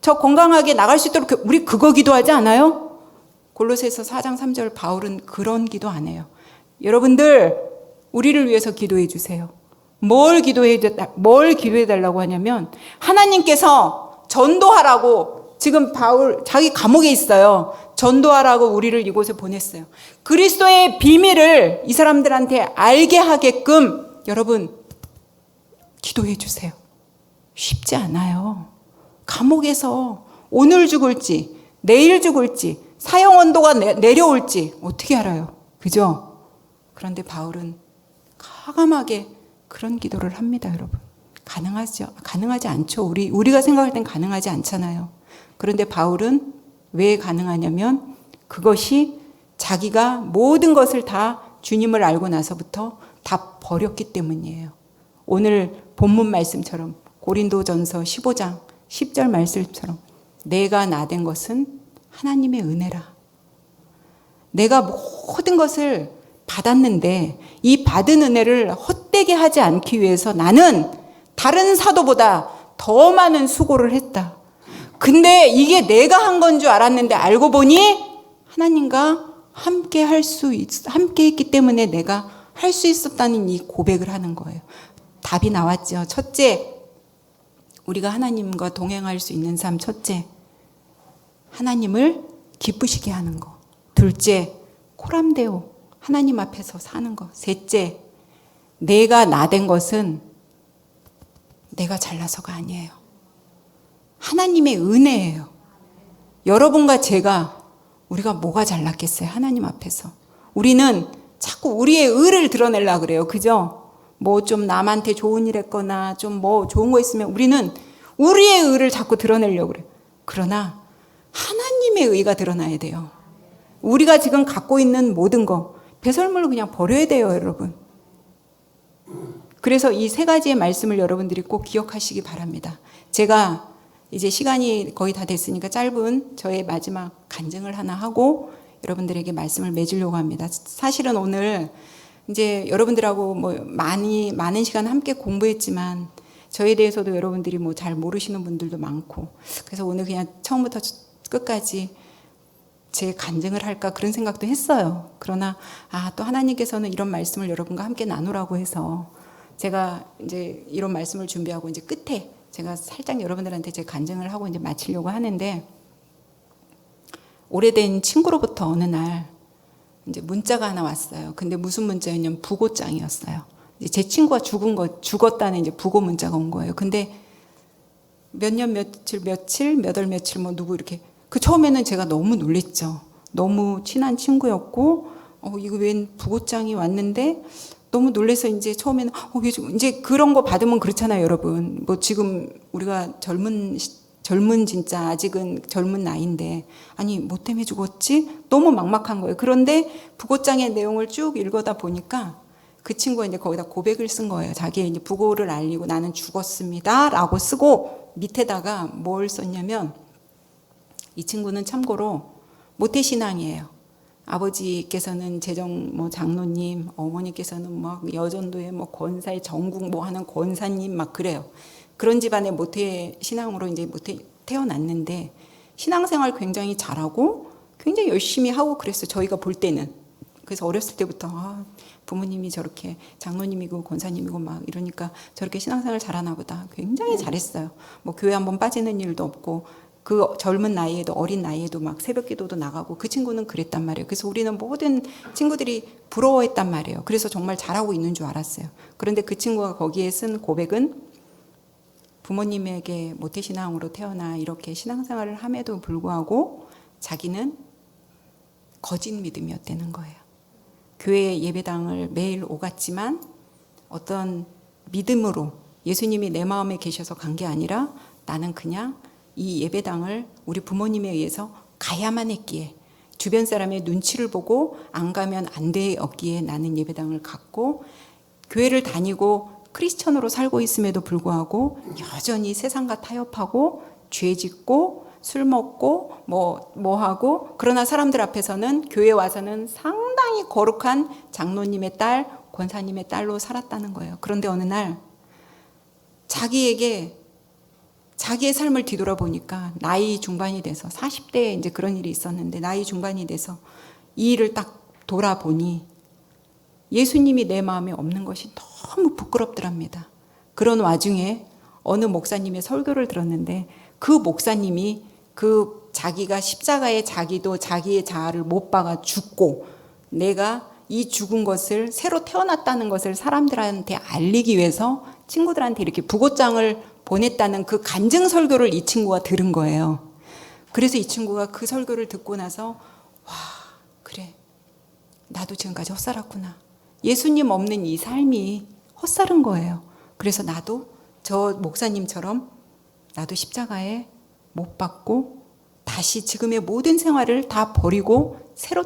저 건강하게 나갈 수 있도록 우리 그거 기도하지 않아요? 골로새서 4장 3절 바울은 그런 기도 안 해요. 여러분들 우리를 위해서 기도해 주세요. 뭘 기도해 달라고 하냐면 하나님께서 전도하라고 지금 바울 자기 감옥에 있어요. 전도하라고 우리를 이곳에 보냈어요. 그리스도의 비밀을 이 사람들한테 알게 하게끔 여러분 기도해 주세요. 쉽지 않아요. 감옥에서 오늘 죽을지 내일 죽을지 사형 언도가 내려올지 어떻게 알아요? 그죠? 그런데 바울은 과감하게 그런 기도를 합니다, 여러분. 가능하지 않죠. 우리가 생각할 땐 가능하지 않잖아요. 그런데 바울은 왜 가능하냐면 그것이 자기가 모든 것을 다 주님을 알고 나서부터 다 버렸기 때문이에요. 오늘 본문 말씀처럼 고린도전서 15장 10절 말씀처럼 내가 나된 것은 하나님의 은혜라. 내가 모든 것을 받았는데 이 받은 은혜를 헛되게 하지 않기 위해서 나는 다른 사도보다 더 많은 수고를 했다. 근데 이게 내가 한 건 줄 알았는데 알고 보니 하나님과 함께 했기 때문에 내가 할 수 있었다는 이 고백을 하는 거예요. 답이 나왔죠. 첫째, 우리가 하나님과 동행할 수 있는 삶. 첫째, 하나님을 기쁘시게 하는 거. 둘째, 코람데오. 하나님 앞에서 사는 것. 셋째, 내가 나된 것은 내가 잘나서가 아니에요. 하나님의 은혜예요. 여러분과 제가 우리가 뭐가 잘났겠어요? 하나님 앞에서. 우리는 자꾸 우리의 의를 드러내려고 그래요. 그죠? 뭐 좀 남한테 좋은 일 했거나 좀 뭐 좋은 거 있으면 우리는 우리의 의를 자꾸 드러내려고 그래요. 그러나 하나님의 의가 드러나야 돼요. 우리가 지금 갖고 있는 모든 거 배설물로 그냥 버려야 돼요, 여러분. 그래서 이 세 가지의 말씀을 여러분들이 꼭 기억하시기 바랍니다. 제가 이제 시간이 거의 다 됐으니까 짧은 저의 마지막 간증을 하나 하고 여러분들에게 말씀을 맺으려고 합니다. 사실은 오늘 이제 여러분들하고 뭐 많은 시간 함께 공부했지만 저에 대해서도 여러분들이 뭐 잘 모르시는 분들도 많고 그래서 오늘 그냥 처음부터 끝까지 제 간증을 할까 그런 생각도 했어요. 그러나 또 하나님께서는 이런 말씀을 여러분과 함께 나누라고 해서 제가 이제 이런 말씀을 준비하고 이제 끝에 제가 살짝 여러분들한테 제 간증을 하고 이제 마치려고 하는데 오래된 친구로부터 어느 날 이제 문자가 하나 왔어요. 근데 무슨 문자였냐면 부고장이었어요. 이제 제 친구가 죽었다는 이제 부고 문자가 온 거예요. 근데 몇 년 몇 월 며칠 뭐 누구 이렇게 그 처음에는 제가 너무 놀랬죠. 너무 친한 친구였고 이거 웬 부고장이 왔는데 너무 놀라서 이제 처음에는 이제 그런 거 받으면 그렇잖아요, 여러분. 뭐 지금 우리가 젊은 진짜 아직은 젊은 나이인데 아니 뭐 때문에 죽었지? 너무 막막한 거예요. 그런데 부고장의 내용을 쭉 읽어다 보니까 그 친구가 이제 거기다 고백을 쓴 거예요. 자기의 이제 부고를 알리고 나는 죽었습니다라고 쓰고 밑에다가 뭘 썼냐면 이 친구는 참고로 모태신앙이에요. 아버지께서는 장로님, 어머니께서는 막 여전도의 뭐 권사의 전국 뭐 하는 권사님 막 그래요. 그런 집안의 모태 신앙으로 이제 태어났는데 신앙생활 굉장히 잘하고 굉장히 열심히 하고 그랬어요. 저희가 볼 때는. 그래서 어렸을 때부터 부모님이 저렇게 장로님이고 권사님이고 막 이러니까 저렇게 신앙생활 잘하나 보다. 굉장히 잘했어요. 뭐 교회 한번 빠지는 일도 없고 그 젊은 나이에도 어린 나이에도 막 새벽기도도 나가고 그 친구는 그랬단 말이에요. 그래서 우리는 모든 친구들이 부러워했단 말이에요. 그래서 정말 잘하고 있는 줄 알았어요. 그런데 그 친구가 거기에 쓴 고백은 부모님에게 모태신앙으로 태어나 이렇게 신앙생활을 함에도 불구하고 자기는 거짓 믿음이었다는 거예요. 교회 예배당을 매일 오갔지만 어떤 믿음으로 예수님이 내 마음에 계셔서 간 게 아니라 나는 그냥 이 예배당을 우리 부모님에 의해서 가야만 했기에 주변 사람의 눈치를 보고 안 가면 안 되었기에 나는 예배당을 갔고 교회를 다니고 크리스천으로 살고 있음에도 불구하고 여전히 세상과 타협하고 죄 짓고 술 먹고 뭐 하고 그러나 사람들 앞에서는 교회 와서는 상당히 거룩한 장로님의 딸, 권사님의 딸로 살았다는 거예요. 그런데 어느 날 자기의 삶을 뒤돌아보니까 나이 중반이 돼서 40대에 이제 그런 일이 있었는데 나이 중반이 돼서 이 일을 딱 돌아보니 예수님이 내 마음에 없는 것이 너무 부끄럽더랍니다. 그런 와중에 어느 목사님의 설교를 들었는데 그 목사님이 그 자기가 십자가에 자기도 자기의 자아를 못 박아 죽고 내가 이 죽은 것을 새로 태어났다는 것을 사람들한테 알리기 위해서 친구들한테 이렇게 부고장을 보냈다는 그 간증 설교를 이 친구가 들은 거예요. 그래서 이 친구가 그 설교를 듣고 나서 와, 그래. 나도 지금까지 헛살았구나. 예수님 없는 이 삶이 헛살은 거예요. 그래서 나도 저 목사님처럼 나도 십자가에 못 박고 다시 지금의 모든 생활을 다 버리고 새로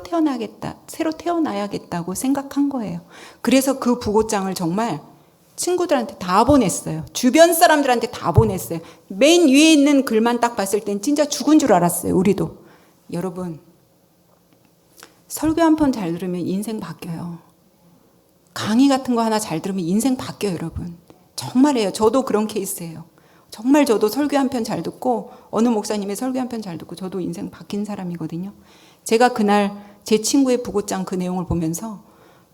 태어나야겠다고 생각한 거예요. 그래서 그 부고장을 정말 친구들한테 다 보냈어요. 주변 사람들한테 다 보냈어요. 맨 위에 있는 글만 딱 봤을 땐 진짜 죽은 줄 알았어요. 우리도. 여러분, 설교 한 편 잘 들으면 인생 바뀌어요. 강의 같은 거 하나 잘 들으면 인생 바뀌어요, 여러분. 정말이에요. 저도 그런 케이스예요. 정말 저도 설교 한 편 잘 듣고 어느 목사님의 설교 한 편 잘 듣고 저도 인생 바뀐 사람이거든요. 제가 그날 제 친구의 부고장 그 내용을 보면서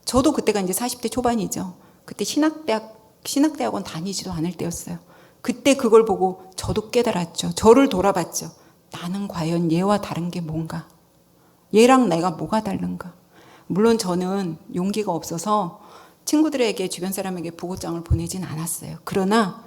저도 그때가 이제 40대 초반이죠. 그때 신학대학원 다니지도 않을 때였어요. 그때 그걸 보고 저도 깨달았죠. 저를 돌아봤죠. 나는 과연 얘와 다른 게 뭔가? 얘랑 내가 뭐가 다른가? 물론 저는 용기가 없어서 친구들에게 주변 사람에게 부고장을 보내진 않았어요. 그러나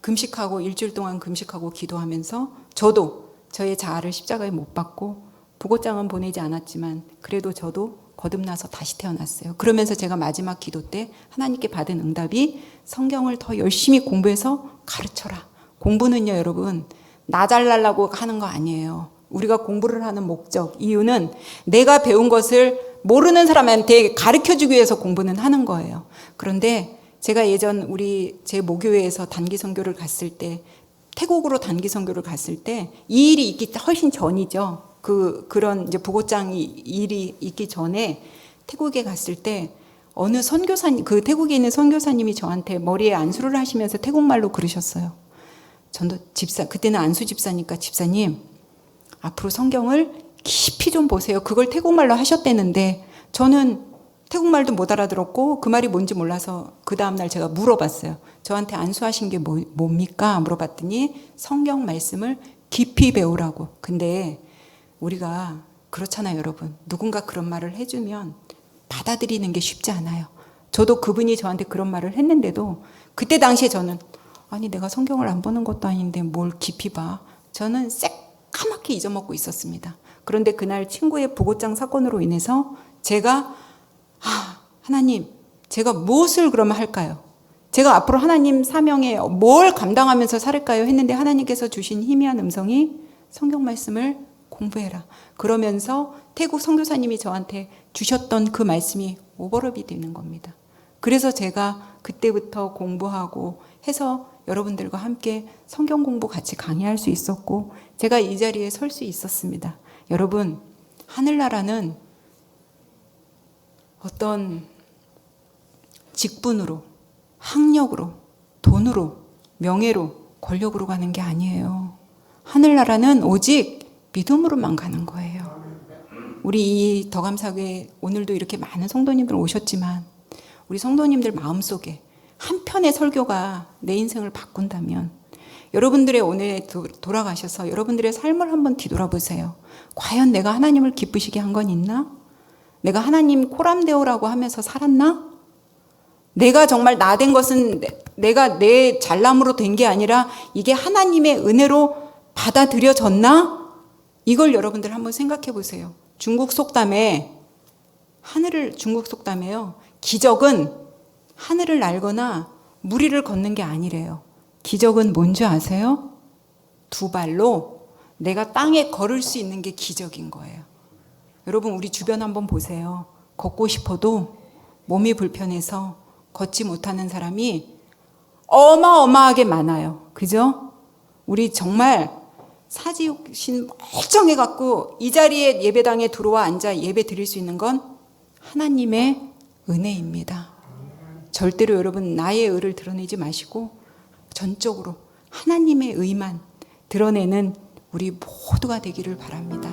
금식하고 일주일 동안 금식하고 기도하면서 저도 저의 자아를 십자가에 못 박고 부고장은 보내지 않았지만 그래도 저도 거듭나서 다시 태어났어요. 그러면서 제가 마지막 기도 때 하나님께 받은 응답이 성경을 더 열심히 공부해서 가르쳐라. 공부는요, 여러분, 나 잘나려고 하는 거 아니에요. 우리가 공부를 하는 목적, 이유는 내가 배운 것을 모르는 사람한테 가르쳐주기 위해서 공부는 하는 거예요. 그런데 제가 예전 제 모교회에서 단기 선교를 갔을 때, 태국으로 단기 선교를 갔을 때 이 일이 있기 훨씬 전이죠. 그런 이제 부고장 일이 있기 전에 태국에 갔을 때 어느 선교사님, 그 태국에 있는 선교사님이 저한테 머리에 안수를 하시면서 태국말로 그러셨어요. 전도 그때는 안수 집사니까 집사님, 앞으로 성경을 깊이 좀 보세요. 그걸 태국말로 하셨대는데 저는 태국말도 못 알아들었고 그 말이 뭔지 몰라서 그 다음날 제가 물어봤어요. 저한테 안수하신 게 뭡니까? 물어봤더니 성경 말씀을 깊이 배우라고. 근데 우리가 그렇잖아요, 여러분. 누군가 그런 말을 해주면 받아들이는 게 쉽지 않아요. 저도 그분이 저한테 그런 말을 했는데도 그때 당시에 저는 아니 내가 성경을 안 보는 것도 아닌데 뭘 깊이 봐. 저는 새까맣게 잊어먹고 있었습니다. 그런데 그날 친구의 부고장 사건으로 인해서 제가 하나님, 제가 무엇을 그러면 할까요? 제가 앞으로 하나님 사명에 뭘 감당하면서 살을까요? 했는데 하나님께서 주신 희미한 음성이 성경 말씀을 공부해라. 그러면서 태국 선교사님이 저한테 주셨던 그 말씀이 오버랩이 되는 겁니다. 그래서 제가 그때부터 공부하고 해서 여러분들과 함께 성경 공부 같이 강의할 수 있었고 제가 이 자리에 설 수 있었습니다. 여러분, 하늘나라는 어떤 직분으로, 학력으로, 돈으로, 명예로, 권력으로 가는 게 아니에요. 하늘나라는 오직 믿음으로만 가는 거예요. 우리 이 더감사교회 오늘도 이렇게 많은 성도님들 오셨지만 우리 성도님들 마음속에 한 편의 설교가 내 인생을 바꾼다면 여러분들의 오늘 돌아가셔서 여러분들의 삶을 한번 뒤돌아보세요. 과연 내가 하나님을 기쁘시게 한 건 있나? 내가 하나님 코람데오라고 하면서 살았나? 내가 정말 나 된 것은 내가 내 잘남으로 된 게 아니라 이게 하나님의 은혜로 받아들여졌나? 이걸 여러분들 한번 생각해 보세요. 중국 속담에요. 기적은 하늘을 날거나 무리를 걷는 게 아니래요. 기적은 뭔지 아세요? 두 발로 내가 땅에 걸을 수 있는 게 기적인 거예요. 여러분 우리 주변 한번 보세요. 걷고 싶어도 몸이 불편해서 걷지 못하는 사람이 어마어마하게 많아요. 그죠? 우리 정말 사지육신 멀쩡해갖고 이 자리에 예배당에 들어와 앉아 예배 드릴 수 있는 건 하나님의 은혜입니다. 절대로 여러분 나의 의를 드러내지 마시고 전적으로 하나님의 의만 드러내는 우리 모두가 되기를 바랍니다.